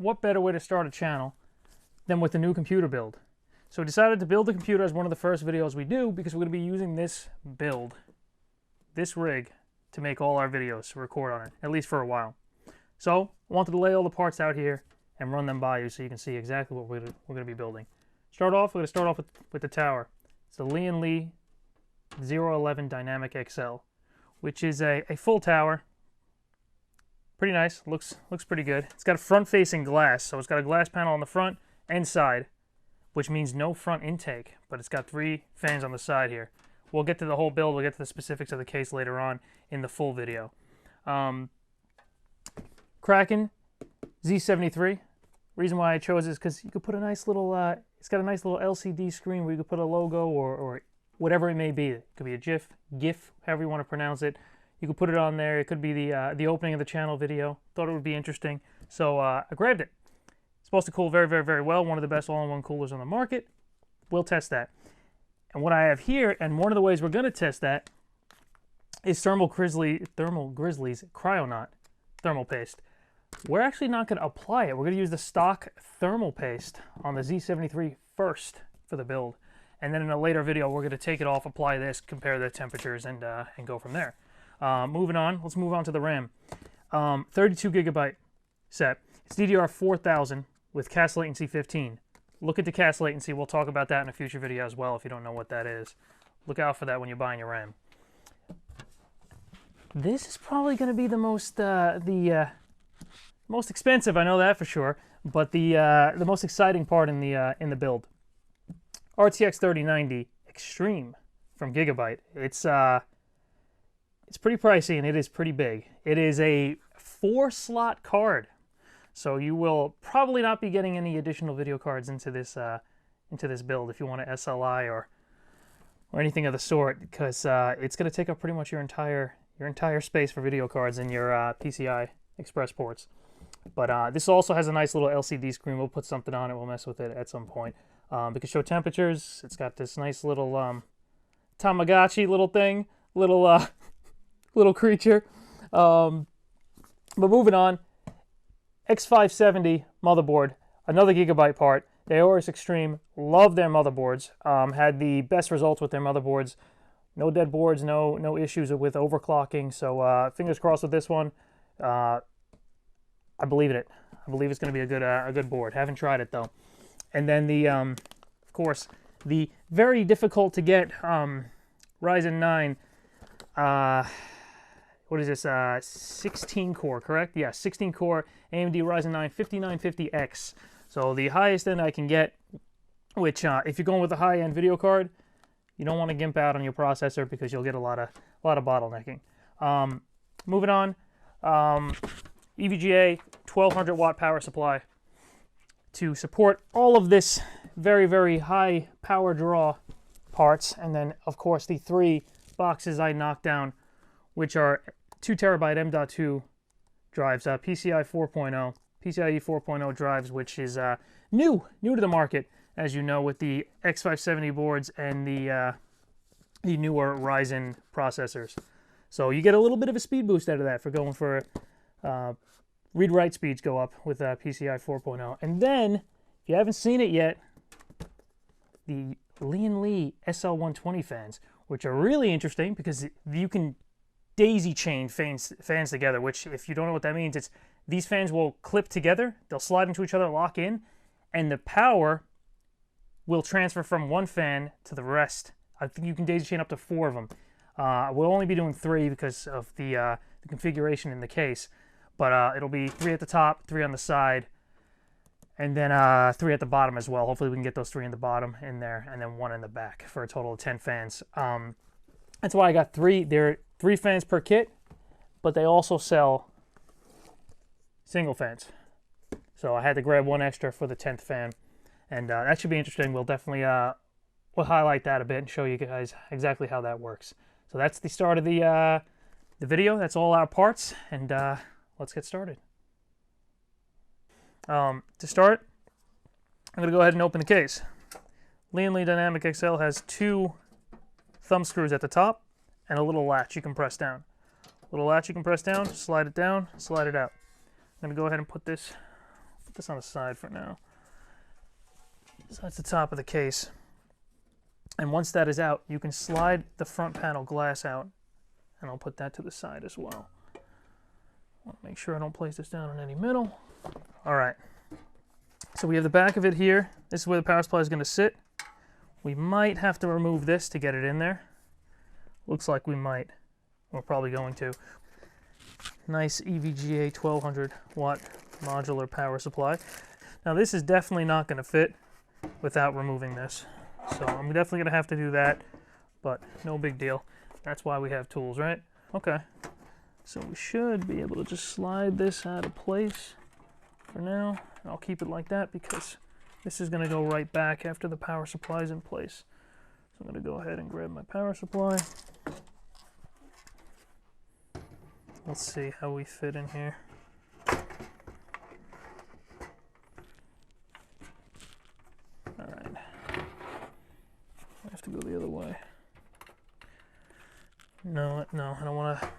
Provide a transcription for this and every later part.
what better way to start a channel than with a new computer build. So we decided to build the computer as one of the first videos we do because we're going to be using this build, this rig, to make all our videos, to record on it, at least for a while. So I wanted to lay all the parts out here and run them by you so you can see exactly what we're going to be building. We're going to start off with the tower. It's the Lian 011 Dynamic XL, which is a full tower. Pretty nice, looks pretty good. It's got a front-facing glass, so it's got a glass panel on the front and side, which means no front intake, but it's got 3 fans on the side here. We'll get to the whole build, we'll get to the specifics of the case later on in the full video. Kraken Z73. Reason why I chose this is because you could put a nice little, it's got a nice little LCD screen where you could put a logo or whatever it may be. It could be a GIF, however you want to pronounce it. You could put it on there. It could be the opening of the channel video. Thought it would be interesting, so I grabbed it. It's supposed to cool very, very, very well. One of the best all-in-one coolers on the market. We'll test that. And what I have here, and one of the ways we're going to test that, is Thermal Grizzly's Cryonaut thermal paste. We're actually not going to apply it. We're going to use the stock thermal paste on the Z73 first for the build. And then in a later video, we're going to take it off, apply this, compare the temperatures, and go from there. Moving on, let's move on to the RAM. 32 gigabyte set. It's DDR4000 with cast latency 15. Look at the cast latency. We'll talk about that in a future video as well if you don't know what that is. Look out for that when you're buying your RAM. This is probably going to be the most most expensive, I know that for sure, but the most exciting part in the build. RTX 3090 Xtreme from Gigabyte. It's pretty pricey and it is pretty big. It is a 4-slot card, so you will probably not be getting any additional video cards into this build if you want to SLI or anything of the sort, because it's going to take up pretty much your entire space for video cards in your PCI Express ports. But this also has a nice little LCD screen. We'll put something on it. We'll mess with it at some point. It can show temperatures. It's got this nice little Tamagotchi little thing, little creature. But moving on, X570 motherboard, another Gigabyte part. The Aorus Xtreme, love their motherboards. Had the best results with their motherboards. No dead boards, no issues with overclocking. So fingers crossed with this one. I believe it. I believe it's going to be a good board. Haven't tried it though. And then the, of course, the very difficult to get Ryzen 9. What is this? 16 core, correct? Yeah, 16 core AMD Ryzen 9 5950X. So the highest end I can get. Which, if you're going with a high-end video card, you don't want to gimp out on your processor because you'll get a lot of bottlenecking. Moving on. EVGA 1200 watt power supply to support all of this very, very high power draw parts. And then, of course, the 3 boxes I knocked down, which are 2 terabyte M.2 drives, PCIe 4.0 drives, which is new to the market, as you know, with the X570 boards and the newer Ryzen processors. So you get a little bit of a speed boost out of that for going for read-write speeds go up with PCIe 4.0. And then, if you haven't seen it yet, the Lian SL120 fans, which are really interesting because you can daisy chain fans together, which, if you don't know what that means, it's these fans will clip together, they'll slide into each other, lock in, and the power will transfer from one fan to the rest. I think you can daisy chain up to 4 of them. We'll only be doing 3 because of the configuration in the case. But it'll be 3 at the top, 3 on the side, and then 3 at the bottom as well. Hopefully we can get those 3 in the bottom in there, and then 1 in the back for a total of 10 fans. That's why I got 3. There are 3 fans per kit, but they also sell single fans. So I had to grab 1 extra for the 10th fan, and that should be interesting. We'll definitely we'll highlight that a bit and show you guys exactly how that works. So that's the start of the video. That's all our parts, and let's get started. To start, I'm going to go ahead and open the case. Lian Dynamic XL has 2 thumb screws at the top and a little latch you can press down. Little latch you can press down, slide it out. I'm going to go ahead and put this this on the side for now. So that's the top of the case. And once that is out, you can slide the front panel glass out, and I'll put that to the side as well. I want to make sure I don't place this down in any middle. All right. So we have the back of it here. This is where the power supply is going to sit. We might have to remove this to get it in there. Looks like we might. We're probably going to. Nice EVGA 1200 watt modular power supply. Now this is definitely not going to fit without removing this. So I'm definitely going to have to do that, but no big deal. That's why we have tools, right? Okay. So we should be able to just slide this out of place for now. And I'll keep it like that because this is going to go right back after the power supply is in place. So I'm going to go ahead and grab my power supply. Let's see how we fit in here. All right. I have to go the other way. No, I don't want to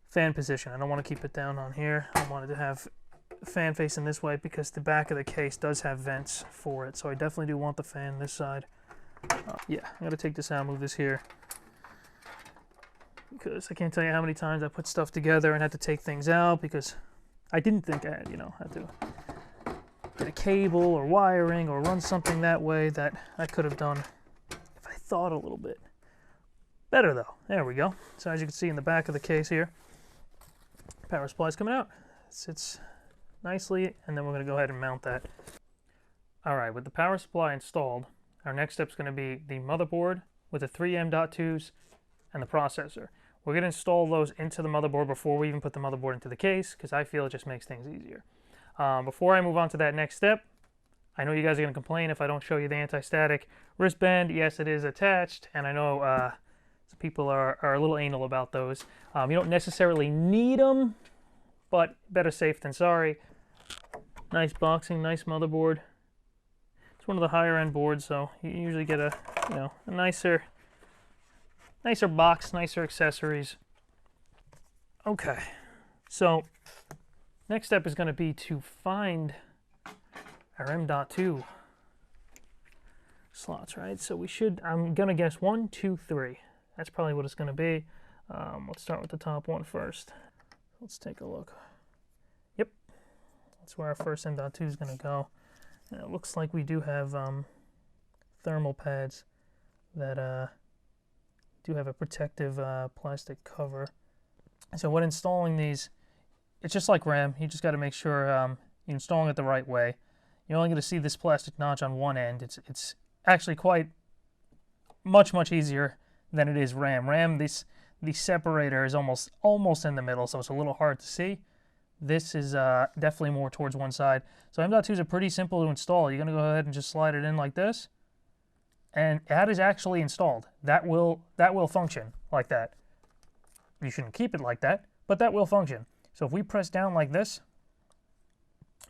fan position. I don't want to keep it down on here. I wanted to have fan facing this way because the back of the case does have vents for it. So I definitely do want the fan this side. Yeah, I'm going to take this out, move this here. Because I can't tell you how many times I put stuff together and had to take things out because I didn't think I had, had to get a cable or wiring or run something that way that I could have done if I thought a little bit. Better though. There we go. So as you can see in the back of the case here, power supply is coming out. It sits nicely, and then we're going to go ahead and mount that. All right, with the power supply installed, our next step is going to be the motherboard with the 3 M.2s and the processor. We're going to install those into the motherboard before we even put the motherboard into the case because I feel it just makes things easier. Before I move on to that next step, I know you guys are going to complain if I don't show you the anti-static wristband. Yes, it is attached, and I know some people are a little anal about those. You don't necessarily need them, but better safe than sorry. Nice boxing, nice motherboard. It's one of the higher end boards, so you usually get a nicer box, nicer accessories. Okay, so next step is going to be to find our M.2 slots, right? So we should, I'm going to guess 1, 2, 3. That's probably what it's going to be. Let's start with the top one first. Let's take a look. Yep, that's where our first M.2 is going to go. And it looks like we do have thermal pads that do have a protective plastic cover. So when installing these, it's just like RAM. You just got to make sure you're installing it the right way. You're only going to see this plastic notch on one end. It's actually quite much easier than it is RAM. RAM, the separator is almost in the middle, so it's a little hard to see. This is definitely more towards one side. So M.2s are pretty simple to install. You're going to go ahead and just slide it in like this. And that is actually installed. That will function like that. You shouldn't keep it like that, but that will function. So if we press down like this,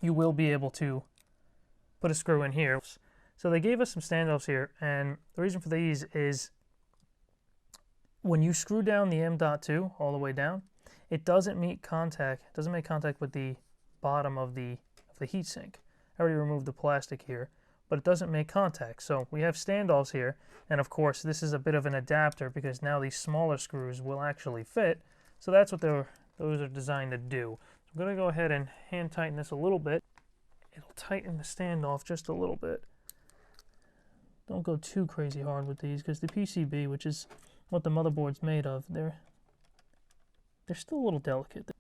you will be able to put a screw in here. So they gave us some standoffs here, and the reason for these is when you screw down the M.2 all the way down, it doesn't make contact with the bottom of the heatsink. I already removed the plastic here, but it doesn't make contact. So we have standoffs here, and of course this is a bit of an adapter because now these smaller screws will actually fit. So that's what those are designed to do. So I'm going to go ahead and hand tighten this a little bit. It'll tighten the standoff just a little bit. Don't go too crazy hard with these because the PCB, which is what the motherboard's made of, they're still a little delicate.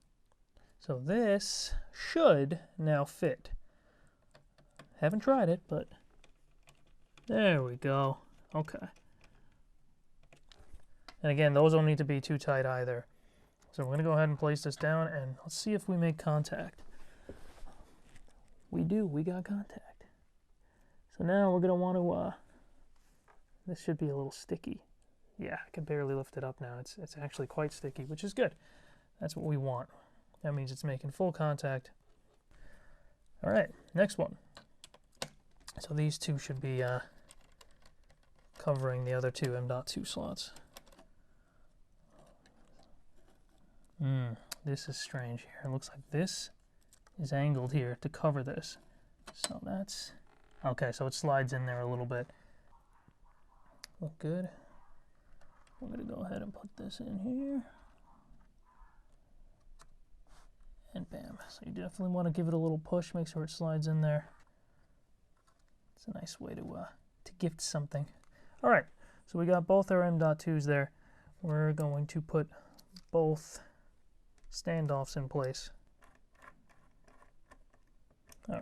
So this should now fit. Haven't tried it, but there we go. Okay. And again, those don't need to be too tight either. So we're going to go ahead and place this down, and let's see if we make contact. We do. We got contact. So now we're going to want to, this should be a little sticky. Yeah, I can barely lift it up now. It's actually quite sticky, which is good. That's what we want. That means it's making full contact. All right, next one. So these two should be covering the other two M.2 slots. This is strange here. It looks like this is angled here to cover this. So that's okay, so it slides in there a little bit. Look good. We're gonna go ahead and put this in here. And bam. So you definitely want to give it a little push, make sure it slides in there. It's a nice way to gift something. All right, so we got both our M.2s there. We're going to put both standoffs in place. All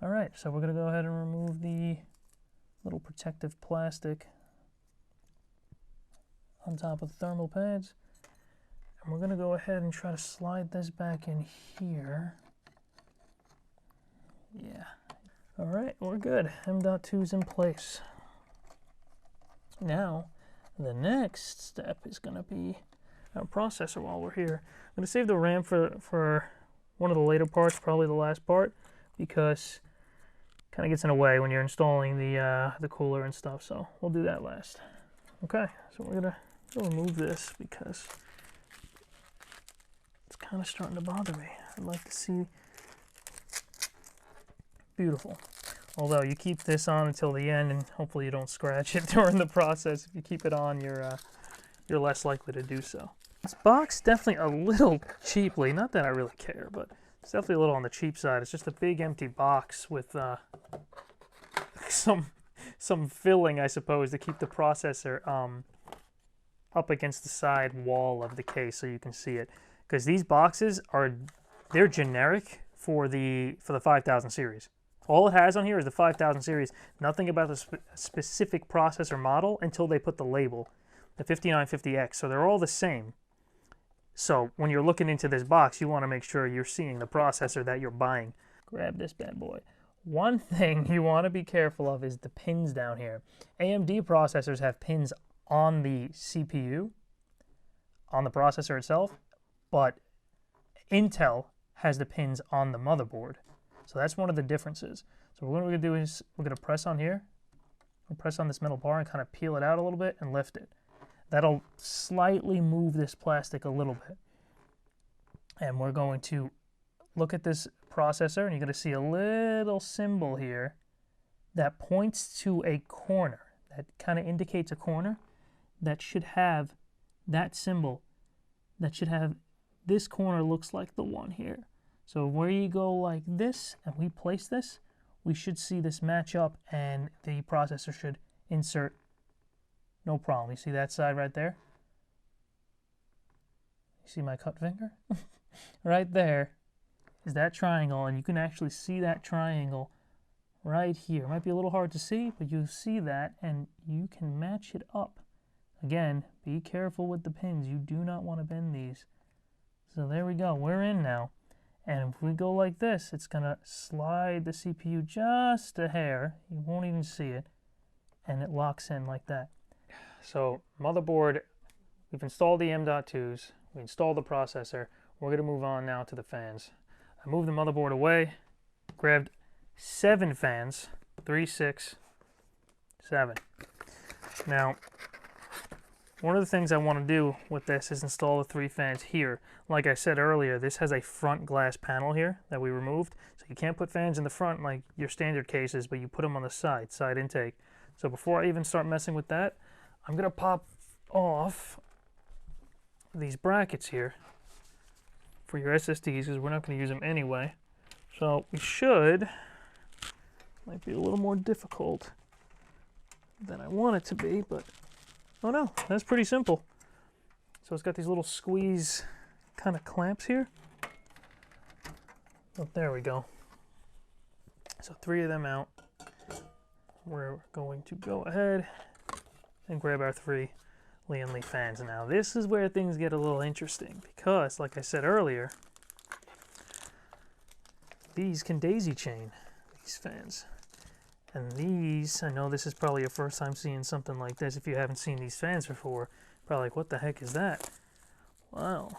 right, so we're gonna go ahead and remove the little protective plastic on top of the thermal pads. And we're gonna go ahead and try to slide this back in here. Yeah. All right, we're good. M.2's in place. Now, the next step is gonna be our processor while we're here. I'm gonna save the RAM for one of the later parts, probably the last part, because it kind of gets in the way when you're installing the cooler and stuff, so we'll do that last. Okay, so we're gonna remove this because it's kind of starting to bother me. I'd like to see. Beautiful. Although you keep this on until the end, and hopefully you don't scratch it during the process. If you keep it on, you're less likely to do so. This box definitely a little cheaply. Not that I really care, but it's definitely a little on the cheap side. It's just a big empty box with some filling, I suppose, to keep the processor up against the side wall of the case so you can see it. Because these boxes they're generic for the 5000 series. All it has on here is the 5000 series. Nothing about the specific processor model until they put the label, the 5950X. So they're all the same. So when you're looking into this box, you want to make sure you're seeing the processor that you're buying. Grab this bad boy. One thing you want to be careful of is the pins down here. AMD processors have pins on the CPU, on the processor itself, but Intel has the pins on the motherboard. So that's one of the differences. So what we're going to do is we're going to press on here. We'll press on this metal bar and kind of peel it out a little bit and lift it. That'll slightly move this plastic a little bit. And we're going to look at this processor, and you're going to see a little symbol here that points to a corner. That kind of indicates a corner that should have that symbol. That should have this corner looks like the one here. So where you go like this and we place this, we should see this match up and the processor should insert no problem. You see that side right there? You see my cut finger? Right there is that triangle, and you can actually see that triangle right here. It might be a little hard to see, but you see that and you can match it up. Again, be careful with the pins. You do not want to bend these. So there we go. We're in now. And if we go like this, it's going to slide the CPU just a hair. You won't even see it. And it locks in like that. So motherboard, we've installed the M.2s. We installed the processor. We're going to move on now to the fans. I moved the motherboard away, grabbed 7 fans, 3, 6, 7. Now, one of the things I want to do with this is install the 3 fans here. Like I said earlier, this has a front glass panel here that we removed. So you can't put fans in the front like your standard cases, but you put them on the side intake. So before I even start messing with that, I'm going to pop off these brackets here for your SSDs because we're not going to use them anyway. So we should, might be a little more difficult than I want it to be, but oh no, that's pretty simple. So it's got these little squeeze kind of clamps here. Oh, there we go. So 3 of them out. We're going to go ahead and grab our 3 Lian Li fans. Now this is where things get a little interesting because, like I said earlier, these can daisy chain, these fans. And these, I know this is probably your first time seeing something like this. If you haven't seen these fans before, probably like, what the heck is that? Well,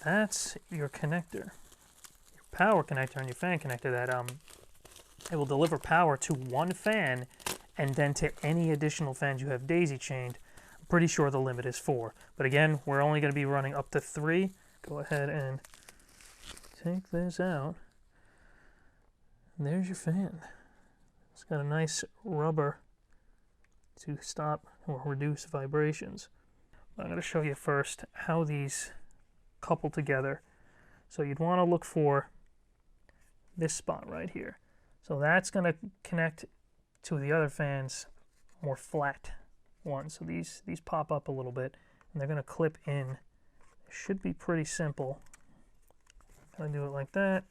that's your connector, your power connector and your fan connector that it will deliver power to one fan and then to any additional fans you have daisy chained. I'm pretty sure the limit is 4. But again, we're only going to be running up to 3. Go ahead and take this out. And there's your fan. It's got a nice rubber to stop or reduce vibrations. I'm going to show you first how these couple together. So you'd want to look for this spot right here. So that's going to connect to the other fan's more flat one. So these pop up a little bit, and they're going to clip in. It should be pretty simple. I'm going to do it like that,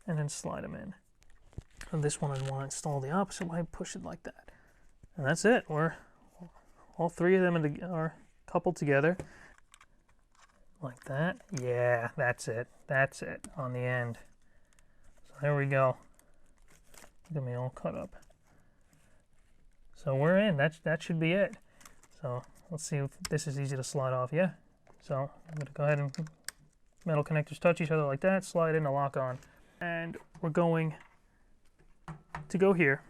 and then slide them in. And this one I want to install the opposite way, push it like that. And that's it. All three of them are coupled together. Like that. Yeah, that's it. That's it on the end. So there we go. Look at me all cut up. So we're in. That should be it. So let's see if this is easy to slide off. Yeah. So I'm going to go ahead and metal connectors touch each other like that, slide in, and lock on. And we're going to go here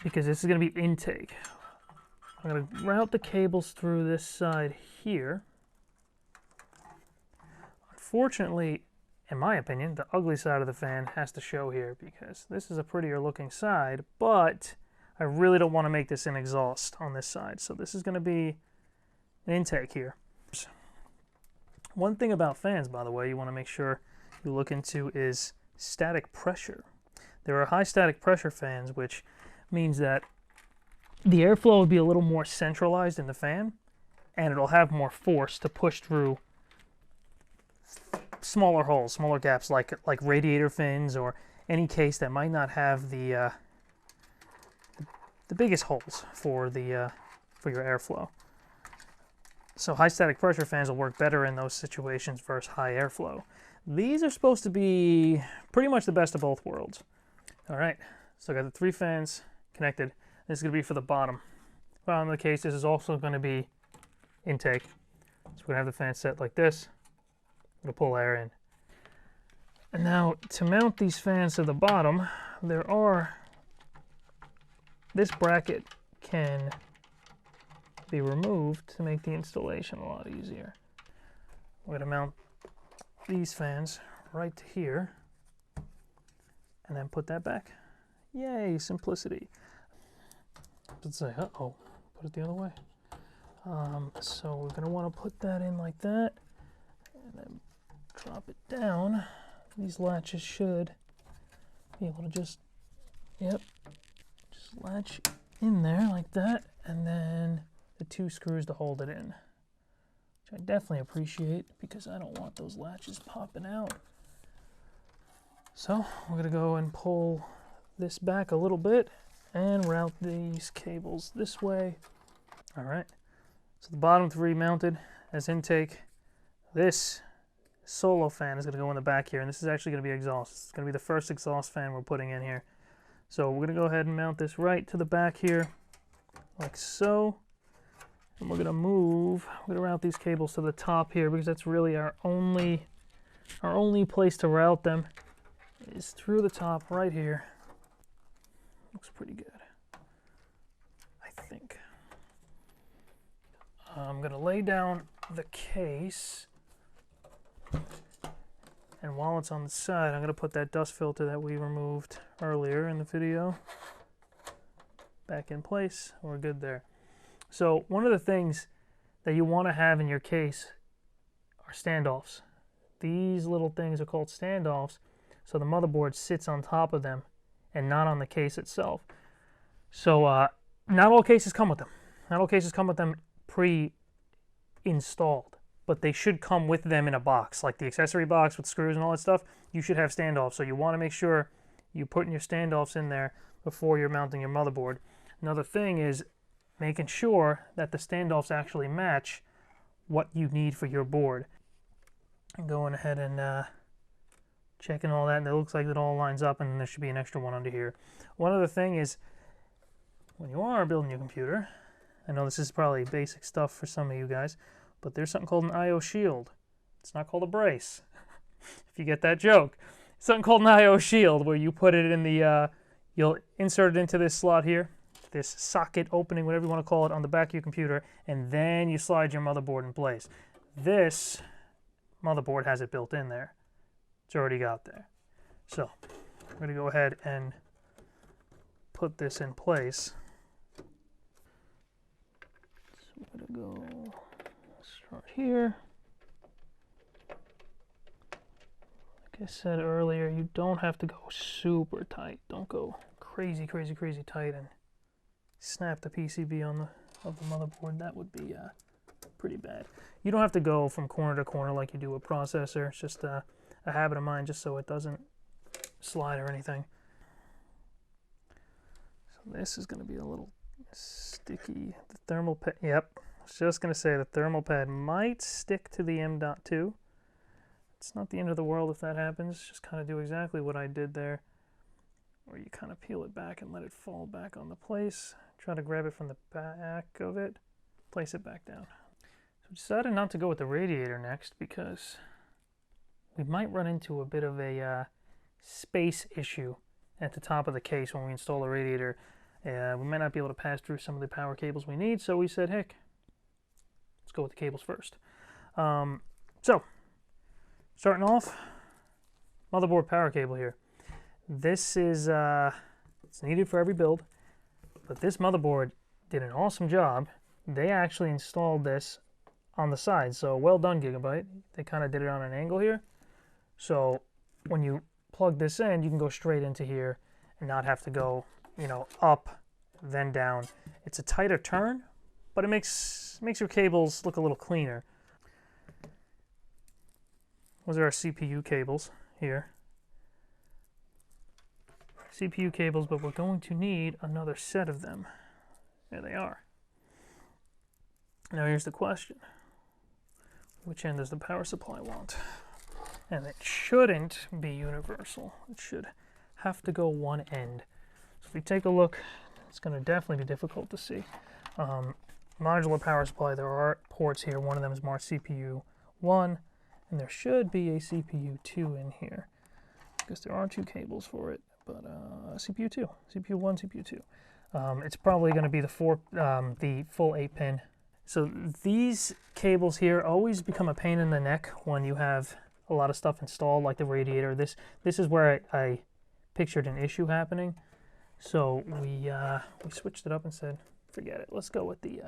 because this is going to be intake. I'm going to route the cables through this side here. Unfortunately, in my opinion, the ugly side of the fan has to show here because this is a prettier looking side, but I really don't want to make this an exhaust on this side. So this is going to be an intake here. One thing about fans, by the way, you want to make sure you look into is static pressure. There are high static pressure fans, which means that the airflow will be a little more centralized in the fan, and it'll have more force to push through smaller holes, smaller gaps, like radiator fins or any case that might not have the biggest holes for your airflow. So high static pressure fans will work better in those situations versus high airflow. These are supposed to be pretty much the best of both worlds. All right, so I got the three fans connected. This is going to be for the bottom. Bottom of the case, this is also going to be intake. So we're going to have the fan set like this. I'm going to pull air in. And now to mount these fans to the bottom, this bracket can be removed to make the installation a lot easier. We're going to mount these fans right to here and then put that back. Yay, simplicity. Let's say, uh-oh, put it the other way. So we're going to want to put that in like that and then drop it down. These latches should be able to just latch in there like that, and then the two screws to hold it in, which I definitely appreciate because I don't want those latches popping out. So we're going to go and pull this back a little bit and route these cables this way. All right, so the bottom three mounted as intake. This solo fan is going to go in the back here, and this is actually going to be exhaust. It's going to be the first exhaust fan we're putting in here. So we're going to go ahead and mount this right to the back here, like so. And we're going to route these cables to the top here because that's really our only place to route them is through the top right here. Looks pretty good, I think. I'm going to lay down the case, and while it's on the side, I'm going to put that dust filter that we removed earlier in the video back in place. We're good there. So one of the things that you want to have in your case are standoffs. These little things are called standoffs, so the motherboard sits on top of them and not on the case itself. So not all cases come with them. Not all cases come with them pre-installed, but they should come with them in a box, like the accessory box with screws and all that stuff. You should have standoffs, so you want to make sure you put your standoffs in there before you're mounting your motherboard. Another thing is making sure that the standoffs actually match what you need for your board. I'm going ahead and checking all that, and it looks like it all lines up, and there should be an extra one under here. One other thing is, when you are building your computer, I know this is probably basic stuff for some of you guys, but there's something called an I/O shield. It's not called a brace, if you get that joke. It's something called an I/O shield, where you put it in the, you'll insert it into this slot here, this socket opening, whatever you want to call it, on the back of your computer, and then you slide your motherboard in place. This motherboard has it built in there. It's already got there. So I'm going to go ahead and put this in place. So I'm going to go start here. Like I said earlier, you don't have to go super tight. Don't go crazy tight and snap the PCB on the motherboard. That would be pretty bad. You don't have to go from corner to corner like you do a processor. It's just a habit of mine, just so it doesn't slide or anything. So this is going to be a little sticky. The thermal pad, yep. I was just going to say the thermal pad might stick to the M.2. It's not the end of the world if that happens. Just kind of do exactly what I did there, where you kind of peel it back and let it fall back on the place. Try to grab it from the back of it, place it back down. So we decided not to go with the radiator next because we might run into a bit of a space issue at the top of the case when we install the radiator. We might not be able to pass through some of the power cables we need, so we said, heck, let's go with the cables first. So, starting off, motherboard power cable here. This is it's needed for every build, but this motherboard did an awesome job. They actually installed this on the side, so well done, Gigabyte. They kind of did it on an angle here, so when you plug this in, you can go straight into here and not have to go, you know, up then down. It's a tighter turn, but it makes your cables look a little cleaner. Those are our CPU cables here. CPU cables, but we're going to need another set of them. There they are. Now here's the question. Which end does the power supply want? And it shouldn't be universal. It should have to go one end. So if we take a look, it's going to definitely be difficult to see. Modular power supply, there are ports here. One of them is marked CPU 1, and there should be a CPU 2 in here, because there are two cables for it, but CPU 2, CPU 1, CPU 2. It's probably going to be the full 8-pin. So these cables here always become a pain in the neck when you have a lot of stuff installed, like the radiator. This is where I pictured an issue happening. So we switched it up and said, forget it. Let's go with the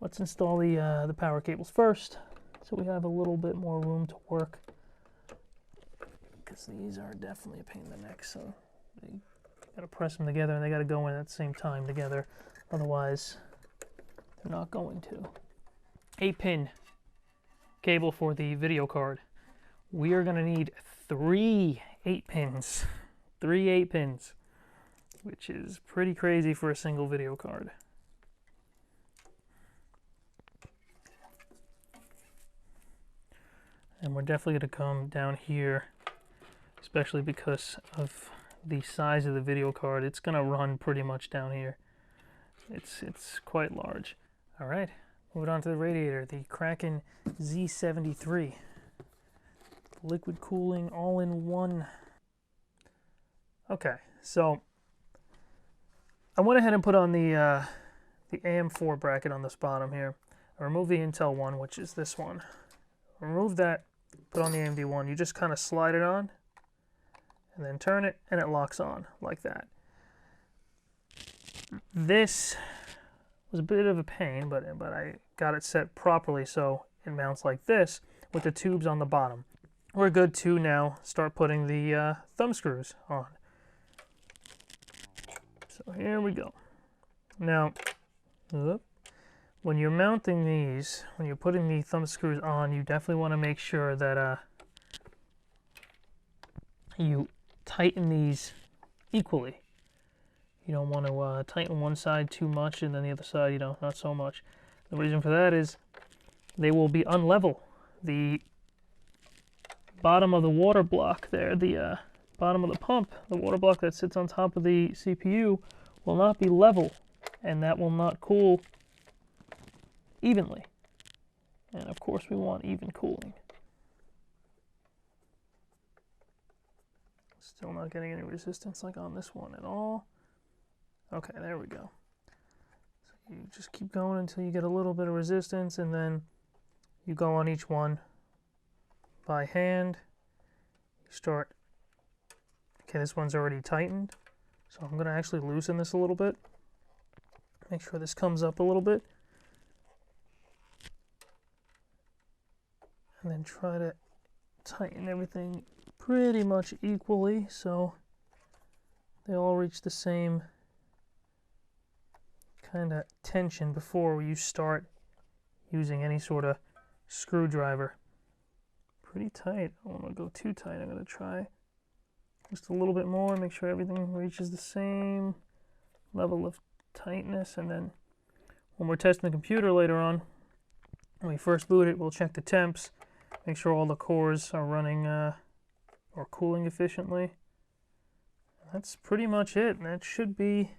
let's install the power cables first, so we have a little bit more room to work, because these are definitely a pain in the neck. So you gotta press them together, and they gotta go in at the same time together. Otherwise, they're not going to. 8-pin cable for the video card. We are gonna need 3 8-pins. 3 8-pins, which is pretty crazy for a single video card. And we're definitely going to come down here, especially because of the size of the video card. It's going to run pretty much down here. It's quite large. All right, moving on to the radiator, the Kraken Z73. Liquid cooling all-in-one. Okay, so I went ahead and put on the AM4 bracket on this bottom here. I removed the Intel one, which is this one. Remove that, put on the AMD one. You just kind of slide it on, and then turn it, and it locks on like that. This was a bit of a pain, but I got it set properly so it mounts like this with the tubes on the bottom. We're good to now start putting the thumb screws on. So here we go. Now, when you're mounting these, when you're putting the thumb screws on, you definitely want to make sure that you tighten these equally. You don't want to tighten one side too much and then the other side, you know, not so much. The reason for that is they will be unlevel. The bottom of the water block there, the bottom of the pump, the water block that sits on top of the CPU will not be level, and that will not cool evenly. And of course we want even cooling. Still not getting any resistance like on this one at all. Okay, there we go. So you just keep going until you get a little bit of resistance, and then you go on each one by hand. You start Okay, this one's already tightened, so I'm going to actually loosen this a little bit. Make sure this comes up a little bit. And then try to tighten everything pretty much equally so they all reach the same kind of tension before you start using any sort of screwdriver. Pretty tight. I don't want to go too tight. I'm going to try just a little bit more, make sure everything reaches the same level of tightness, and then when we're testing the computer later on, when we first boot it, we'll check the temps, make sure all the cores are running or cooling efficiently. That's pretty much it. That should be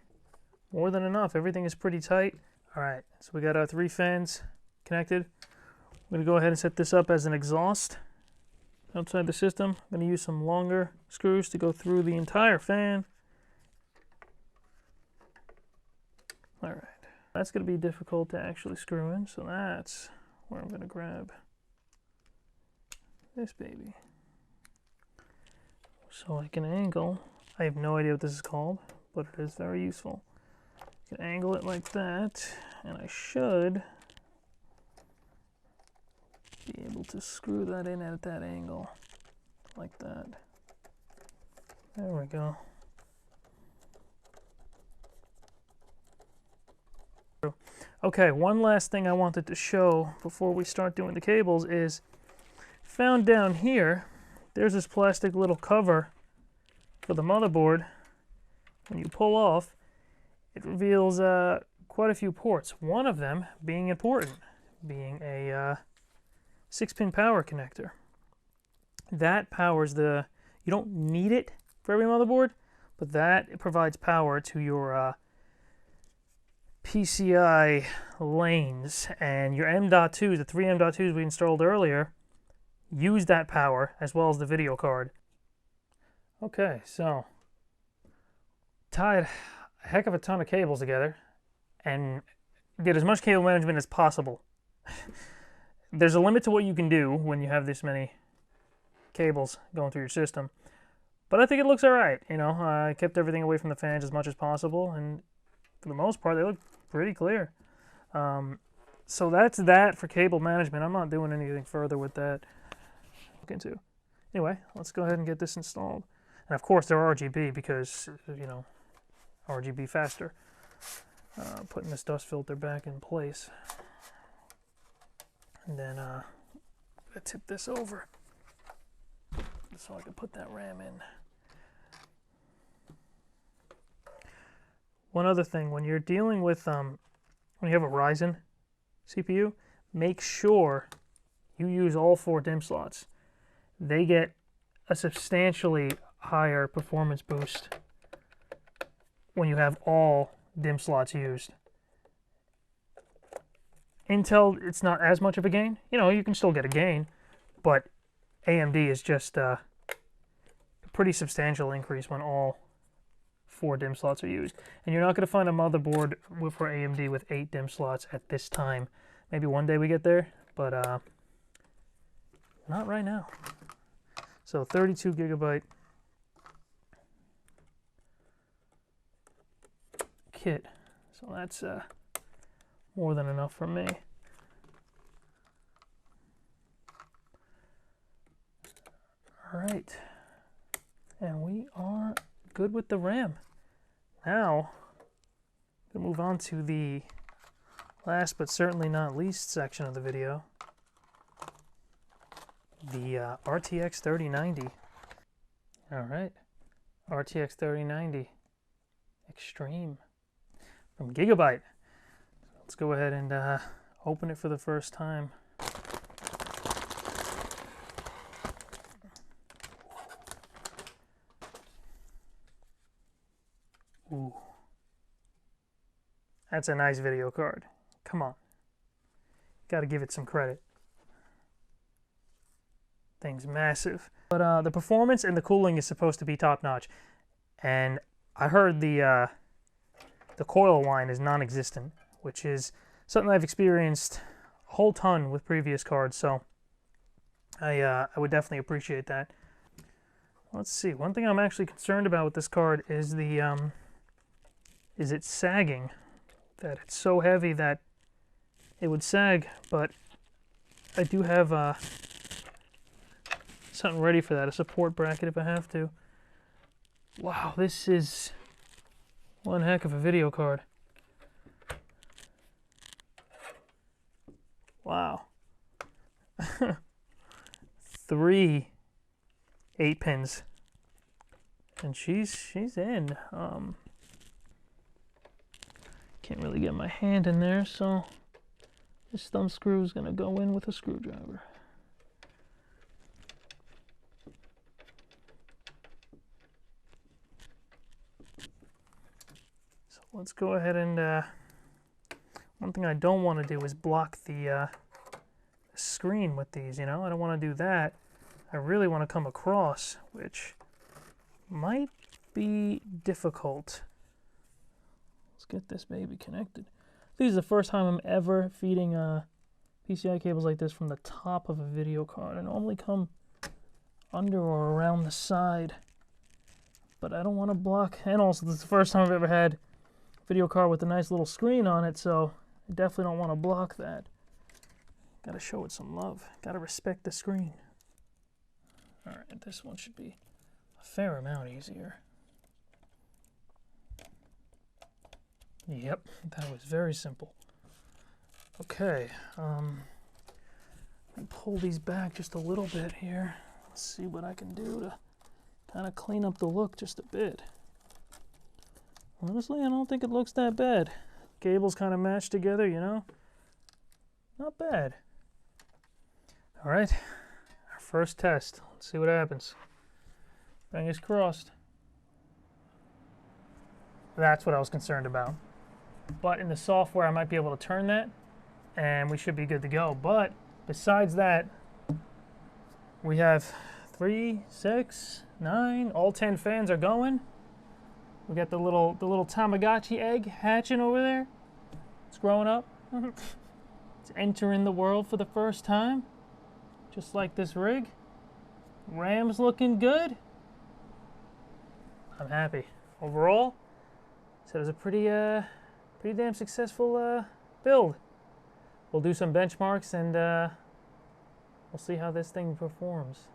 more than enough. Everything is pretty tight. All right, so we got our 3 fans connected. I'm going to go ahead and set this up as an exhaust outside the system. I'm going to use some longer screws to go through the entire fan. All right, that's going to be difficult to actually screw in, so that's where I'm going to grab this baby. So I can angle, I have no idea what this is called, but it is very useful. You can angle it like that, and I should be able to screw that in at that angle, like that. There we go. Okay, one last thing I wanted to show before we start doing the cables is, found down here, there's this plastic little cover for the motherboard. When you pull off, it reveals quite a few ports. One of them being important, being a 6-pin power connector. That powers the, you don't need it for every motherboard, but that provides power to your PCI lanes, and your M.2s, the 3 M.2s we installed earlier, use that power as well as the video card. Okay, so tied a heck of a ton of cables together and did as much cable management as possible. There's a limit to what you can do when you have this many cables going through your system, but I think it looks all right. You know, I kept everything away from the fans as much as possible, and for the most part, they look pretty clear. So that's that for cable management. I'm not doing anything further with that. Look into. Anyway, let's go ahead and get this installed. And of course, they're RGB because, you know, RGB faster. Putting this dust filter back in place. And then I'm going to tip this over so I can put that RAM in. One other thing, when you're dealing with, when you have a Ryzen CPU, make sure you use all 4 DIMM slots. They get a substantially higher performance boost when you have all DIMM slots used. Intel, it's not as much of a gain. You know, you can still get a gain, but AMD is just a pretty substantial increase when all 4 DIMM slots are used. And you're not going to find a motherboard for AMD with 8 DIMM slots at this time. Maybe one day we get there, but not right now. So 32 gigabyte kit. So that's more than enough for me. All right. And we are good with the RAM. Now, we'll move on to the last but certainly not least section of the video. The RTX 3090. All right, RTX 3090 Extreme from Gigabyte. Let's go ahead and open it for the first time. Ooh, that's a nice video card. Come on, got to give it some credit. Thing's massive, but the performance and the cooling is supposed to be top-notch, and I heard the coil line is non-existent, which is something I've experienced a whole ton with previous cards, so I would definitely appreciate that. let's see. One thing I'm actually concerned about with this card is is it sagging. That it's so heavy that it would sag, but I do have something ready for that, a support bracket if I have to. Wow, this is one heck of a video card. Wow. 3 8-pins. And she's in. Can't really get my hand in there, so this thumb screw is going to go in with a screwdriver. So let's go ahead and one thing I don't want to do is block the screen with these, you know? I don't want to do that. I really want to come across, which might be difficult. Let's get this baby connected. This is the first time I'm ever feeding PCI cables like this from the top of a video card. I normally come under or around the side, but I don't want to block. And also, this is the first time I've ever had a video card with a nice little screen on it, so I definitely don't want to block that. Gotta show it some love. Gotta respect the screen. Alright, this one should be a fair amount easier. Yep, that was very simple. Okay, pull these back just a little bit here. Let's see what I can do to kind of clean up the look just a bit. Honestly, I don't think it looks that bad. Cables kind of match together, you know? Not bad. All right, our first test. Let's see what happens. Fingers crossed. That's what I was concerned about. But in the software, I might be able to turn that, and we should be good to go. But besides that, we have 3, 6, 9, all 10 fans are going. We got the little Tamagotchi egg hatching over there. It's growing up. It's entering the world for the first time, just like this rig. RAM's looking good. I'm happy. Overall, so it was a pretty damn successful build. We'll do some benchmarks and we'll see how this thing performs.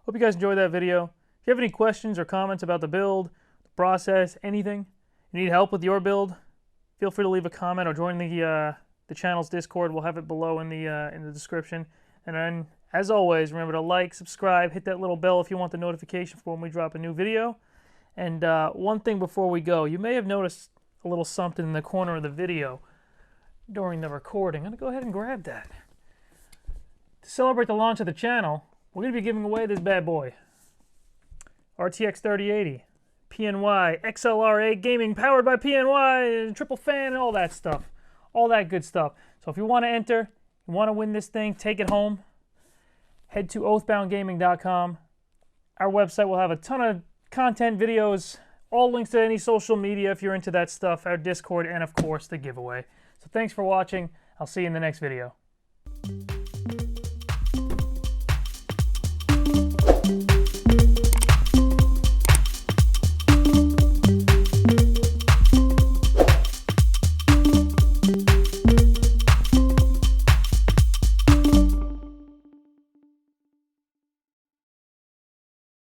Hope you guys enjoyed that video. If you have any questions or comments about the build, the process, anything, you need help with your build, feel free to leave a comment or join the channel's Discord. We'll have it below in the description. And then, as always, remember to like, subscribe, hit that little bell if you want the notification for when we drop a new video. And one thing before we go, you may have noticed a little something in the corner of the video during the recording. I'm going to go ahead and grab that. To celebrate the launch of the channel, we're going to be giving away this bad boy. RTX 3080, PNY, XLR8 gaming powered by PNY, triple fan, and all that stuff. All that good stuff. So if you want to enter, you want to win this thing, take it home, head to oathboundgaming.com. Our website will have a ton of content, videos, all links to any social media if you're into that stuff, our Discord, and of course the giveaway. So thanks for watching. I'll see you in the next video.